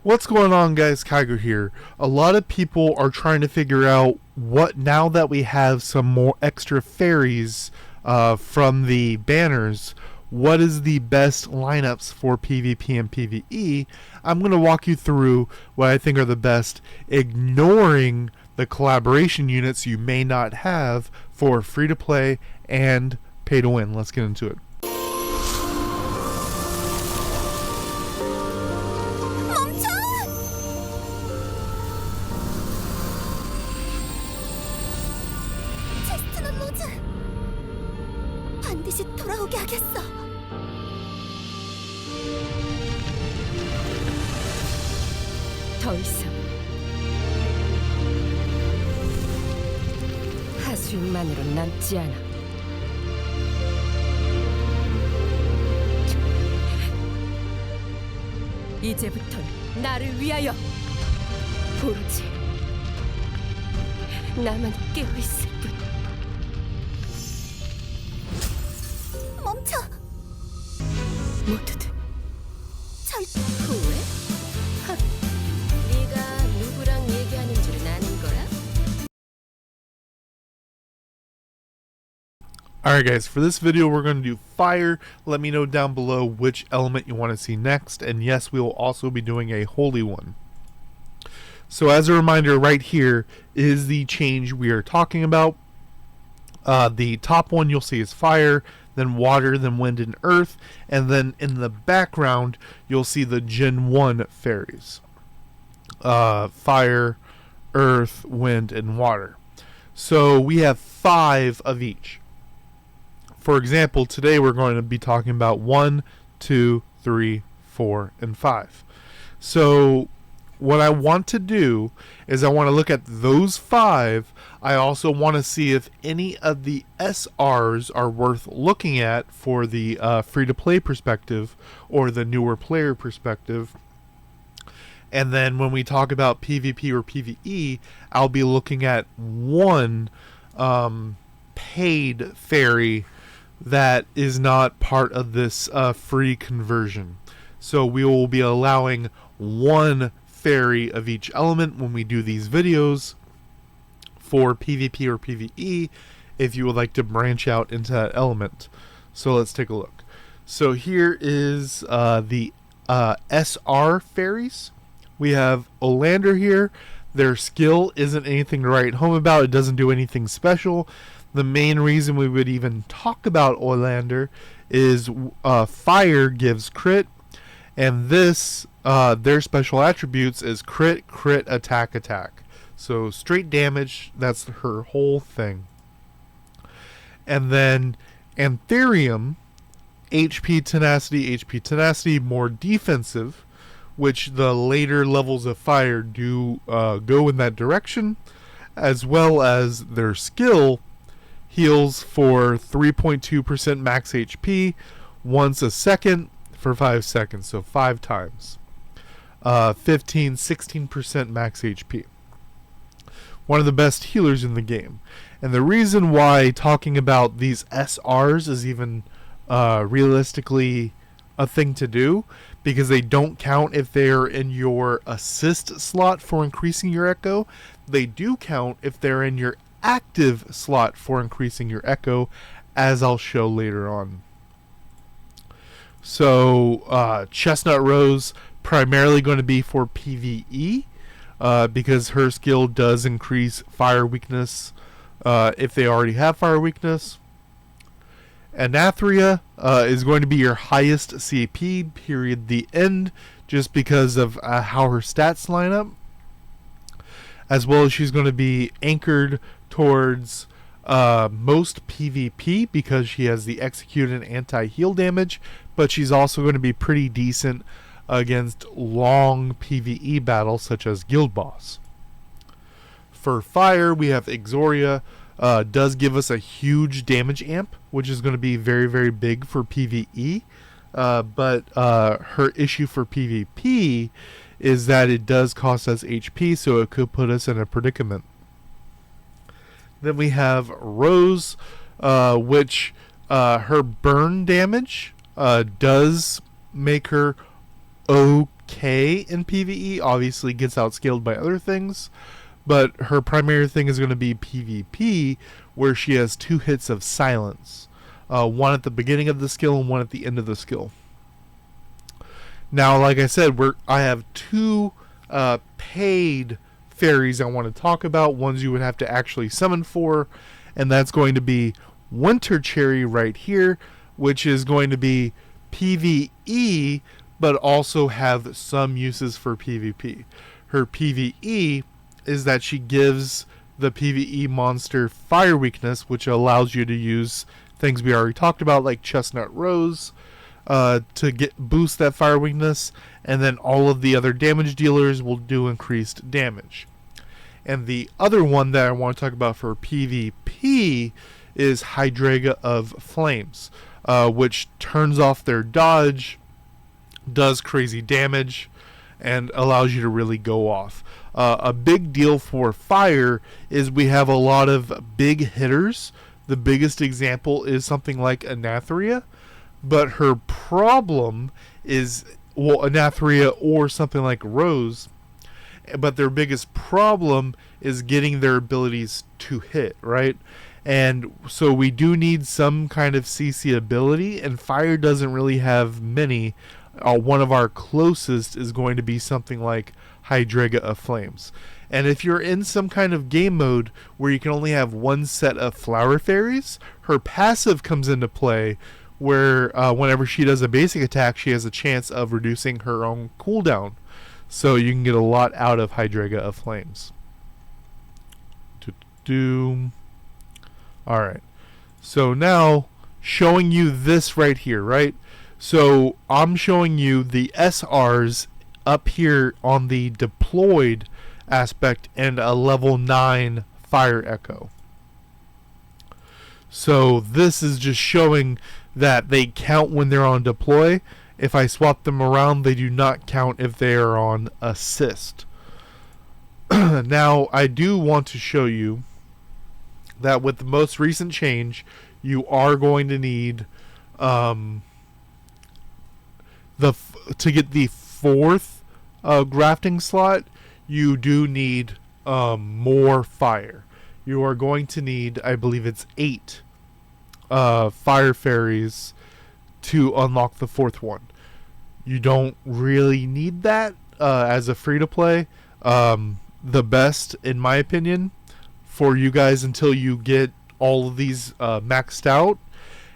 What's going on, guys? Kyger here. A lot of people are trying to figure out what, now that we have some more extra fairies from the banners, what is the best lineups for PvP and PvE. I'm going to walk you through what I think are the best, ignoring the collaboration units you may not have for free to play and pay to win. Let's get into it. 반드시 돌아오게 하겠어. 더 이상 하수인만으로 남지 않아. 이제부턴 나를 위하여 오로지 나만 깨어있을 뿐. 멈춰! 모두들 절대 후회? 하, 네가 누구랑 얘기하는 줄은 아는 거야? Alright guys, for this video we're going to do fire. Let me know down below which element you want to see next, and yes, we will also be doing a holy one. So as a reminder, right here is the change we are talking about. The top one you'll see is fire, then water, then wind and earth, and then in the background you'll see the Gen 1 fairies. Fire, earth, wind, and water. So we have 5 of each. For example, today we're going to be talking about 1, 2, 3, 4, and 5. So what I want to do is I want to look at those 5. I also want to see if any of the SRs are worth looking at for the free-to-play perspective or the newer player perspective. And then when we talk about PvP or PvE, I'll be looking at one paid fairy that is not part of this free conversion. So we will be allowing one fairy of each element when we do these videos for PvP or PvE if you would like to branch out into that element. So let's take a look. So here is the SR fairies. We have Olander here. Their skill isn't anything to write home about. It doesn't do anything special. The main reason we would even talk about Olander is fire gives crit, and this their special attributes is crit, crit, attack, attack. So straight damage, that's her whole thing. And then Anthurium, HP tenacity, more defensive, which the later levels of fire do go in that direction, as well as their skill heals for 3.2% max HP once a second for 5 seconds, so 5 times. 16% max HP. One of the best healers in the game. And the reason why talking about these SRs is even realistically a thing to do, because they don't count if they're in your assist slot for increasing your echo. They do count if they're in your active slot for increasing your echo, as I'll show later on. So Chestnut Rose primarily going to be for PvE, because her skill does increase fire weakness if they already have fire weakness. Anathria is going to be your highest CP, period, the end, just because of how her stats line up. As well as she's going to be anchored towards most PvP because she has the execute and anti-heal damage, but she's also going to be pretty decent against long PvE battles such as Guild Boss. For fire, we have Ixoria. Does give us a huge damage amp, which is going to be very, very big for PvE. But her issue for PvP is that it does cost us HP, so it could put us in a predicament. Then we have Rose, which her burn damage does make her okay okay in PvE. Obviously gets outscaled by other things, but her primary thing is going to be PvP, where she has 2 hits of silence. One at the beginning of the skill and one at the end of the skill. Now, like I said, I have 2 paid fairies I want to talk about. Ones you would have to actually summon for, and that's going to be Winter Cherry right here, which is going to be PvE, but also have some uses for PvP. Her PvE is that she gives the PvE monster fire weakness, which allows you to use things we already talked about, like Chestnut Rose, to boost that fire weakness, and then all of the other damage dealers will do increased damage. And the other one that I want to talk about for PvP is Hydreiga of Flames, which turns off their dodge, does crazy damage, and allows you to really go off. A big deal for fire is we have a lot of big hitters. The biggest example is something like Anatheria, but her problem is, well, Anatheria or something like Rose, but their biggest problem is getting their abilities to hit, right? And so we do need some kind of CC ability, and fire doesn't really have many. One of our closest is going to be something like Hydreiga of Flames. And if you're in some kind of game mode where you can only have one set of flower fairies, her passive comes into play, where whenever she does a basic attack, she has a chance of reducing her own cooldown. So you can get a lot out of Hydreiga of Flames. Alright. So now, showing you this right here, right? So I'm showing you the SRs up here on the deployed aspect and a level 9 fire echo. So this is just showing that they count when they're on deploy. If I swap them around, they do not count if they are on assist. Now, I do want to show you that with the most recent change, you are going to need to get the 4th grafting slot. You do need more fire. You are going to need, I believe it's 8 fire fairies to unlock the 4th one. You don't really need that as a free-to-play. The best, in my opinion, for you guys until you get all of these maxed out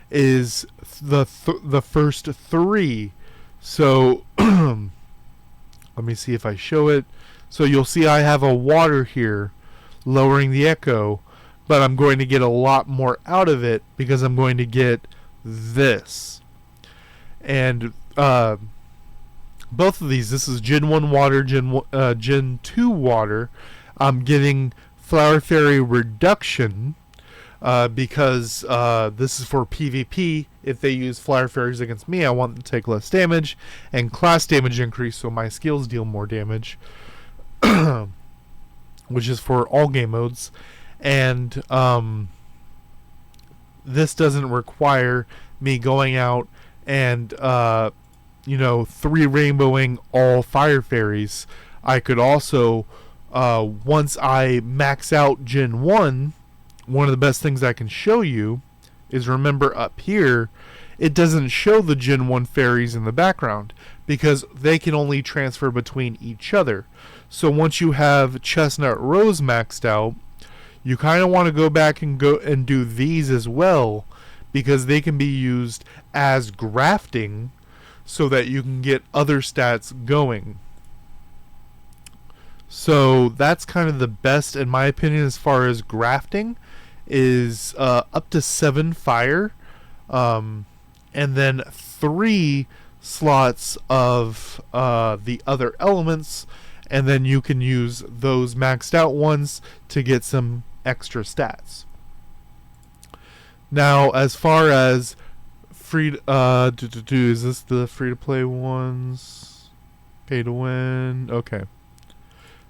is the first 3. So let me see if I show it. So you'll see I have a water here lowering the echo, but I'm going to get a lot more out of it because I'm going to get this. And both of these, this is Gen 1 water, Gen 2 water. I'm getting Flower Fairy reduction because this is for PvP. If they use Flower Fairies against me, I want them to take less damage, and class damage increase, so my skills deal more damage, which is for all game modes. And this doesn't require me going out and 3 rainbowing all fire fairies. I could also, once I max out Gen 1, one of the best things I can show you is, remember up here, it doesn't show the Gen 1 fairies in the background because they can only transfer between each other. So once you have Chestnut Rose maxed out, you kind of want to go back and do these as well, because they can be used as grafting so that you can get other stats going. So that's kind of the best, in my opinion, as far as grafting, is up to 7 fire, and then 3 slots of the other elements, and then you can use those maxed out ones to get some extra stats. Now, as far as free, is this the free to play ones? Pay to win. Okay.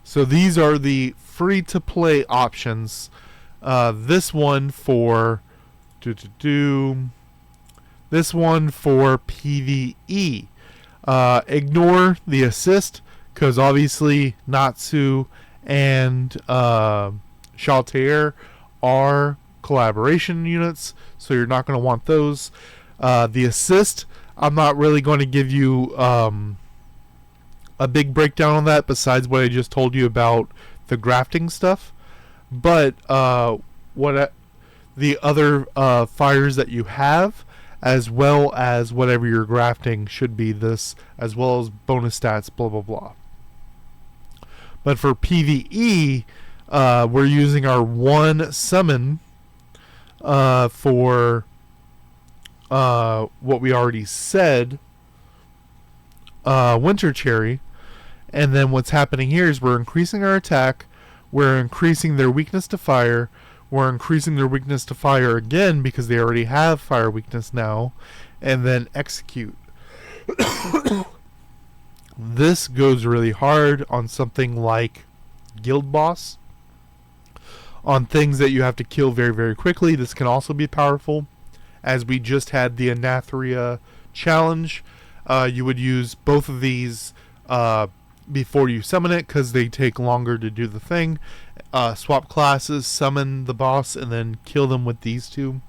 So these are the free to play options. This one for this one for PvE. Ignore the assist, because obviously Natsu and Shaltair are collaboration units, so you're not going to want those. The assist, I'm not really going to give you a big breakdown on that besides what I just told you about the grafting stuff. But the other fires that you have, as well as whatever you're grafting, should be this, as well as bonus stats, blah blah blah. But for PvE, we're using our one summon for what we already said, Winter Cherry. And then what's happening here is we're increasing our attack, we're increasing their weakness to fire, we're increasing their weakness to fire again because they already have fire weakness now, and then execute. This goes really hard on something like Guild Boss. On things that you have to kill very, very quickly, this can also be powerful. As we just had the Anatheria challenge, you would use both of these before you summon it, because they take longer to do the thing. Swap classes, summon the boss, and then kill them with these two.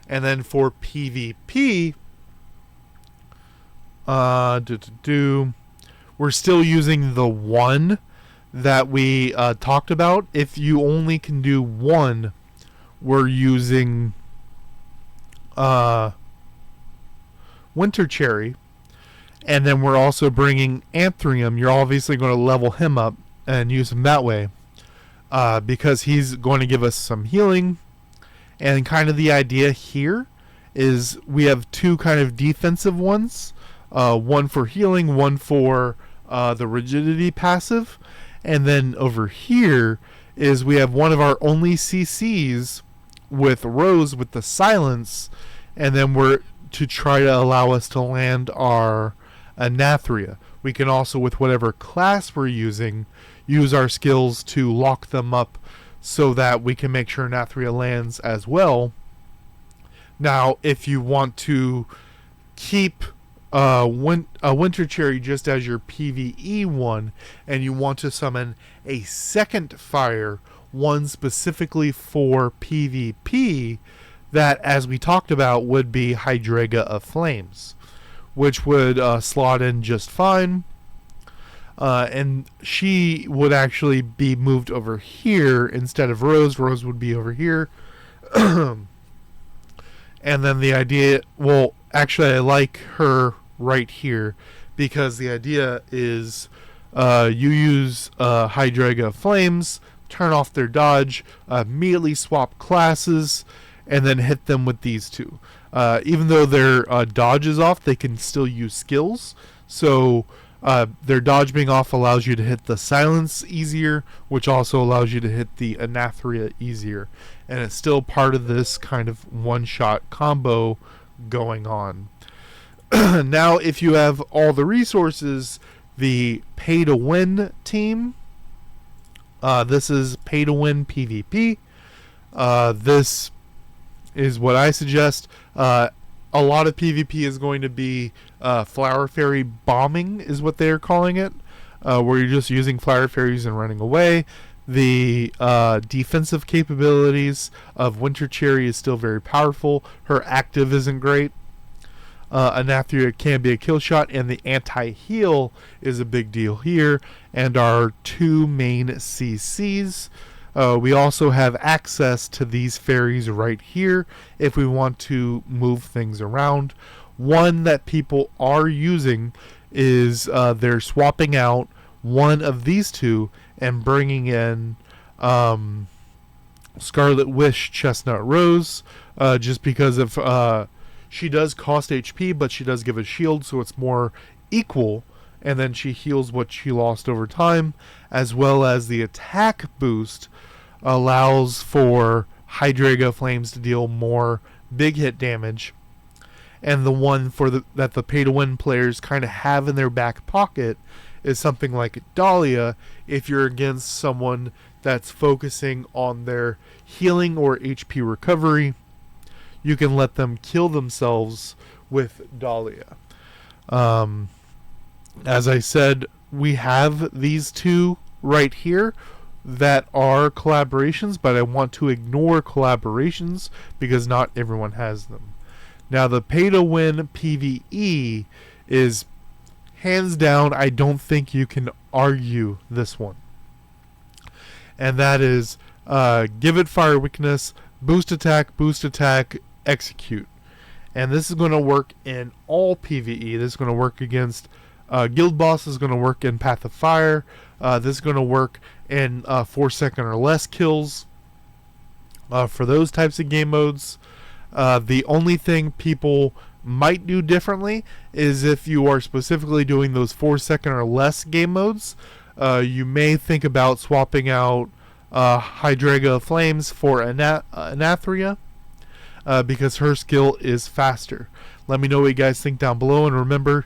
And then for PvP, we're still using the one that we talked about. If you only can do one, we're using Winter Cherry. And then we're also bringing Anthurium. You're obviously going to level him up and use him that way, because he's going to give us some healing. And kind of the idea here is we have two kind of defensive ones, one for healing, one for the rigidity passive. And then over here is we have one of our only CCs with Rose with the silence, and then we're to try to allow us to land our Anatheria. We can also, with whatever class we're using, use our skills to lock them up so that we can make sure Anatheria lands as well. Now, if you want to keep Winter Cherry just as your PvE one, and you want to summon a second fire, one specifically for PvP, that, as we talked about, would be Hydreiga of Flames, which would slot in just fine. And she would actually be moved over here instead of Rose. Rose would be over here. And then the idea, well, actually I like her right here, because the idea is you use Hydreiga of Flames, turn off their dodge, immediately swap classes, and then hit them with these two. Even though their dodge is off, they can still use skills. So their dodge being off allows you to hit the silence easier, which also allows you to hit the Anatheria easier. And it's still part of this kind of one-shot combo going on. Now, if you have all the resources, the pay-to-win team, this is pay-to-win PvP. This is what I suggest. A lot of PvP is going to be Flower Fairy bombing, is what they're calling it, where you're just using Flower Fairies and running away. The defensive capabilities of Winter Cherry is still very powerful. Her active isn't great. Anatheria can be a kill shot, and the anti-heal is a big deal here. And our two main CCs. We also have access to these fairies right here if we want to move things around. One that people are using is they're swapping out one of these two and bringing in Scarlet Wish Chestnut Rose, just because of she does cost HP, but she does give a shield, so it's more equal. And then she heals what she lost over time, as well as the attack boost allows for Hydreiga Flames to deal more big hit damage. And the one for that the pay-to-win players kind of have in their back pocket is something like Dahlia. If you're against someone that's focusing on their healing or HP recovery, you can let them kill themselves with Dahlia. As I said, we have these two right here that are collaborations, but I want to ignore collaborations because not everyone has them. Now, the pay-to-win PvE is hands down, I don't think you can argue this one. And that is give it fire weakness, boost attack, execute. And this is going to work in all PvE. This is going to work against guild boss, is going to work in Path of Fire. This is going to work in 4-second or less kills for those types of game modes. The only thing people might do differently is if you are specifically doing those 4-second or less game modes, you may think about swapping out Hydraga Flames for Anathria, because her skill is faster. Let me know what you guys think down below, and remember,